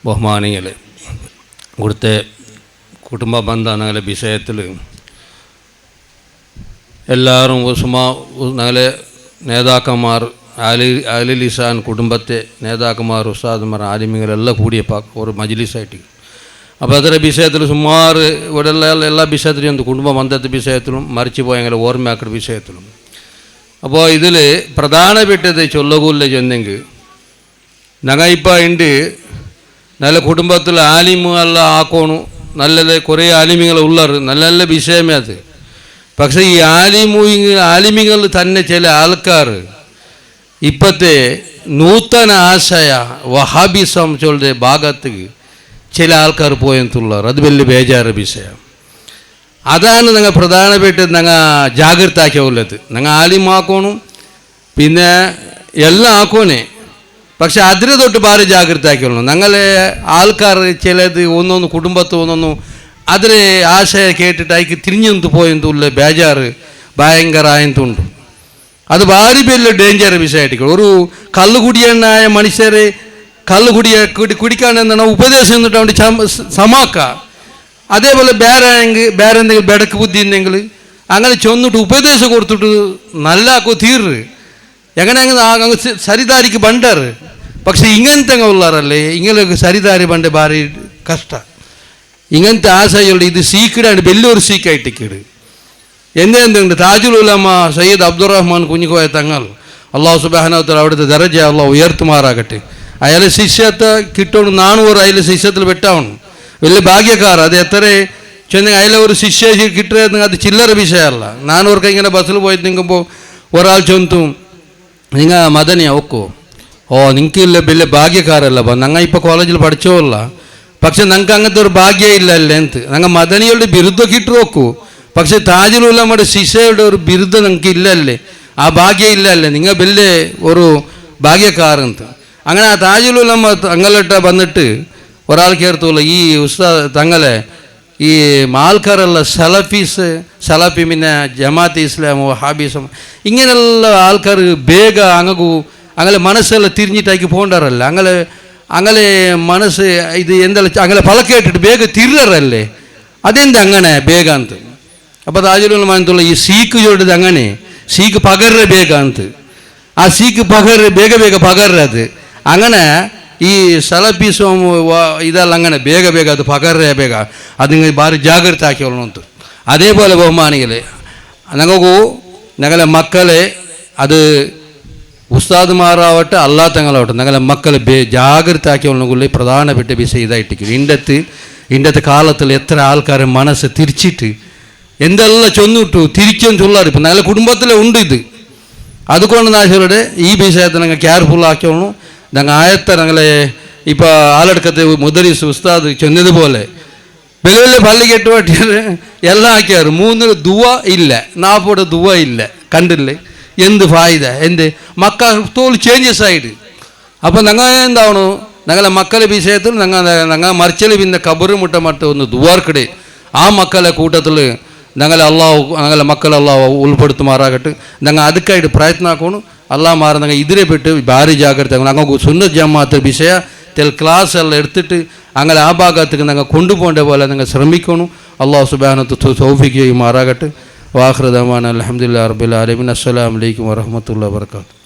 ബഹുമാനികളെ, ഇവിടുത്തെ കുടുംബ ബന്ധങ്ങളുടെ വിഷയത്തിൽ എല്ലാവരും ഞങ്ങളെ നേതാക്കന്മാർ അലി ലിസാൻ കുടുംബത്തെ നേതാക്കന്മാർ ഉസ്താദന്മാർ ആലിമികളെല്ലാം കൂടിയ ഒരു മജ്ലിസായിട്ട് അപ്പോൾ ಅದರ വിഷയത്തിൽ സുമാറ് ഇവിടെ എല്ലാ വിഷയത്തിലും കുടുംബ ബന്ധത്തെ വിഷയത്തിലും മരിച്ചു പോയ ഞങ്ങളെ ഓർമ്മയാക്കുന്ന വിഷയത്തിലും അപ്പോൾ ഇതിൽ പ്രധാനപ്പെട്ടത് ചൊല്ലകൂല്ല ചെന്നെങ്കിൽ ഞങ്ങൾ ഇപ്പോൾ ഉണ്ട് നല്ല കുടുംബത്തിൽ ആലിമുകളെല്ലാം ആക്കണു നല്ലത് കുറേ ആലിമികൾ ഉള്ളത് നല്ല നല്ല വിഷയമേ അത്. പക്ഷേ ഈ ആലിമികൾ തന്നെ ചില ആൾക്കാർ ഇപ്പോഴത്തെ നൂതന ആശയ വഹാബിസം ചൊല്ലുന്ന ഭാഗത്ത് ചില ആൾക്കാർ പോയെന്നുള്ളത് അത് വലിയ ബേജാറ് വിഷയം. അതാണ് ഞങ്ങൾ പ്രധാനപ്പെട്ട ഞങ്ങൾ ജാഗ്രതാക്കിയുള്ളത്. ഞങ്ങൾ ആലിമാക്കണം പിന്നെ എല്ലാം ആക്കണേ, പക്ഷെ അതിനെ തൊട്ട് ഭാരി ജാഗ്രതാക്കിയുള്ളൂ. ഞങ്ങളെ ആൾക്കാർ ചിലത് ഒന്നൊന്ന് കുടുംബത്ത് ഒന്നൊന്നും അതിൽ ആശയ കേട്ടിട്ട് അതിക്ക് തിരിഞ്ഞെന്ത് പോയെന്തുള്ള ബേജാറ് ഭയങ്കരമായതുണ്ട്. അത് ഭാരി വലിയ ഡേഞ്ചർ വിഷയമായിരിക്കും. ഒരു കള്ളുകുടിയനായ മനുഷ്യരെ കുടിക്കാൻ എന്താണ് ഉപദേശം എന്നിട്ട് അവൻ്റെ സമാക്ക. അതേപോലെ വേറെ എന്തെങ്കിലും ബെടക്ക് ബുദ്ധി ഉണ്ടെങ്കിൽ അങ്ങനെ ചെന്നിട്ട് ഉപദേശം കൊടുത്തിട്ട് നല്ലാക്കോ തീറ് എങ്ങനെ അങ്ങ് സരിദാരിക്ക് ബണ്ടാറ്. പക്ഷെ ഇങ്ങനത്തെ ഉള്ളാറല്ലേ ഇങ്ങനെ സരിദാരി ബണ്ട ഭാരി കഷ്ട. ഇങ്ങനത്തെ ആശയുള്ള ഇത് സീക്കിടാണ് വലിയൊരു സീക്കായിട്ടിക്കീട്. എന്തെന്തുണ്ട് താജുൽ ഉലമ സയ്യിദ് അബ്ദുറഹ്മാൻ കുഞ്ഞിക്കോയ തങ്ങൾ അള്ളാഹു സുബ്ഹാനഹു വ തആല അവിടുത്തെ ദറജ അള്ളാഹു ഉയർത്തുമാറാകട്ടെ. അയാളെ ശിഷ്യത്തെ കിട്ടണം 400 അതിലെ ശിഷ്യത്തിൽ വെട്ടാവണം. വലിയ ഭാഗ്യക്കാർ. അത് എത്ര ചെന്ന് അതിലെ ഒരു ശിഷ്യ കിട്ടുക അത് ചില്ലറ വിഷയമല്ല. 400 ഇങ്ങനെ ബസ്സിൽ പോയിട്ട് നിൽക്കുമ്പോൾ ഒരാൾ ചൊന്തും നിങ്ങൾ മദനിയാ ഒക്കോ നിങ്ങൾക്കില്ല വലിയ ഭാഗ്യക്കാരല്ല ഞങ്ങൾ ഇപ്പോൾ കോളേജിൽ പഠിച്ചോല്ല, പക്ഷെ ഞങ്ങൾക്ക് അങ്ങനത്തെ ഒരു ഭാഗ്യം ഇല്ലല്ലേ എന്ത് ഞങ്ങൾ മദനിയുടെ ബിരുദം കിട്ടു നോക്കൂ, പക്ഷെ താജുൽ ഉലമയുടെ ശിഷ്യയുടെ ഒരു ബിരുദം നിങ്ങൾക്ക് ഇല്ലല്ലേ, ആ ഭാഗ്യം ഇല്ലല്ലേ, നിങ്ങൾ വലിയ ഒരു ഭാഗ്യക്കാരെന്ത്. അങ്ങനെ ആ താജുൽ ഉലമ തങ്ങളിട്ട് വന്നിട്ട് ഒരാൾ കേർത്തുള്ള ഈ ഉസ്താദ് തങ്ങളെ ഈ ആൾക്കാരല്ല സലഫി പിന്നെ ജമാഅത്ത് ഇസ്ലാം വഹാബിസം ഇങ്ങനെയുള്ള ആൾക്കാർ ಬೇಗ അങ്ങനെ മനസ്സെല്ലാം തിരിഞ്ഞിട്ടാക്കി പോകണ്ടാറല്ല. അങ്ങനെ മനസ്സ് ഇത് എന്തെല്ലാം അങ്ങനെ പളക്കേട്ടിട്ട് ಬೇಗ തിരിറല്ലേ, അതെന്ത് അങ്ങനെ ಬೇಗ ಅಂತ. അപ്പോൾ താജുൽ ഉലമ എന്തുള്ള ഈ സീക്ക് ಜೋಡಿದ അങ്ങനെ സീക്ക് പകർറെ ಬೇಗ ಅಂತ. ആ സീക്ക് പകർറെ ಬೇಗ പകർறது അങ്ങനെ ഈ സലഫിസം ഇതെല്ലാം അങ്ങനെ ಬೇಗ ಅದು ಪಗರ್ರೆ ಬೇಗ ಅದು ಭಾರಿ ಜಾಗೃತಿ ಹಾಕಿಕೊಳ್ಳು ಅಂತ. അതേപോലെ ബഹുമാനികളെ ഞങ്ങളെ മക്കളെ അത് ഉസ്താദ്മാരാവട്ടെ അല്ലാത്തങ്ങളാവട്ടെ ഞങ്ങളെ മക്കളെ ജാഗ്രത ആക്കിയുള്ള പ്രധാനപ്പെട്ട വിഷയം ഇതായിട്ടിരിക്കും. ഇന്നത്തെ കാലത്തിൽ എത്ര ആൾക്കാരെ മനസ്സ് തിരിച്ചിട്ട് എന്തെല്ലാം ചൊന്നിട്ടു തിരിച്ചും ചൊല്ലാറ് ഇപ്പം ഞങ്ങളെ കുടുംബത്തിലെ ഉണ്ട് ഇത്. അതുകൊണ്ട് നാശരുടെ ഈ വിഷയത്തെ ഞങ്ങൾ കെയർഫുൾ ആക്കിയോളൂ. ഞങ്ങൾ ആയത്തെ ഞങ്ങളെ ഇപ്പോൾ ആളെടുക്കത്തെ മുദരിസ് ഉസ്താദ് ചെന്നതുപോലെ വലിയ വലിയ പള്ളി കെട്ടുപറ്റിയാൽ എല്ലാം ആക്കിയാറ് 3 ദുവ ഇല്ല 40 ദുവ ഇല്ല കണ്ടില്ലേ എന്ത് ഫായിദ എന്ത് മക്കൾ തോൽ ചേഞ്ചസ് ആയിട്ട്. അപ്പോൾ ഞങ്ങൾ എന്താവണു ഞങ്ങളെ മക്കളെ വിഷയത്തിൽ ഞങ്ങൾ മറിച്ചൽ പിന്നെ കബറ് മുട്ട മട്ട് ഒന്ന് ദുവാർക്കിടെ ആ മക്കളെ കൂട്ടത്തിൽ ഞങ്ങളെ മക്കളെ അള്ളാഹു ഉൾപ്പെടുത്തുമാറാകട്ടെ. ഞങ്ങൾ ಅದಕ್ಕಾയിട്ട് ಪ್ರಯತ್ನ ಹಾಕೋಣ. ಅಲ್ಲಾ ಮಾರ ನಂಗೆ ಇದ್ರೆ ಬಿಟ್ಟು ಭಾರಿ ಜಾಗ್ರತೆ ನಂಗೆ ಸುನ್ನತ್ ಜಮಾഅത്ത് ವಿಷಯ ಕ್ಲಾಸ್ ಎಲ್ಲ എടുത്തിട്ട് അങ്ങനെ ആ ഭാഗത്തേക്ക് ഞങ്ങൾ കൊണ്ടുപോകേണ്ട പോലെ ഞങ്ങൾ ശ്രമിക്കണം. അള്ളാഹു സുബ്ഹാനഹു വ തആല തൗഫീഖ് ചെയ്യുമാറാകട്ടെ. വാഖിറു ദഅവാന അൽഹംദുലില്ലാഹി റബ്ബിൽ ആലമീൻ. അസ്സലാമു അലൈക്കും വറഹ്മത്തുള്ളാഹി വബറകാതുഹു.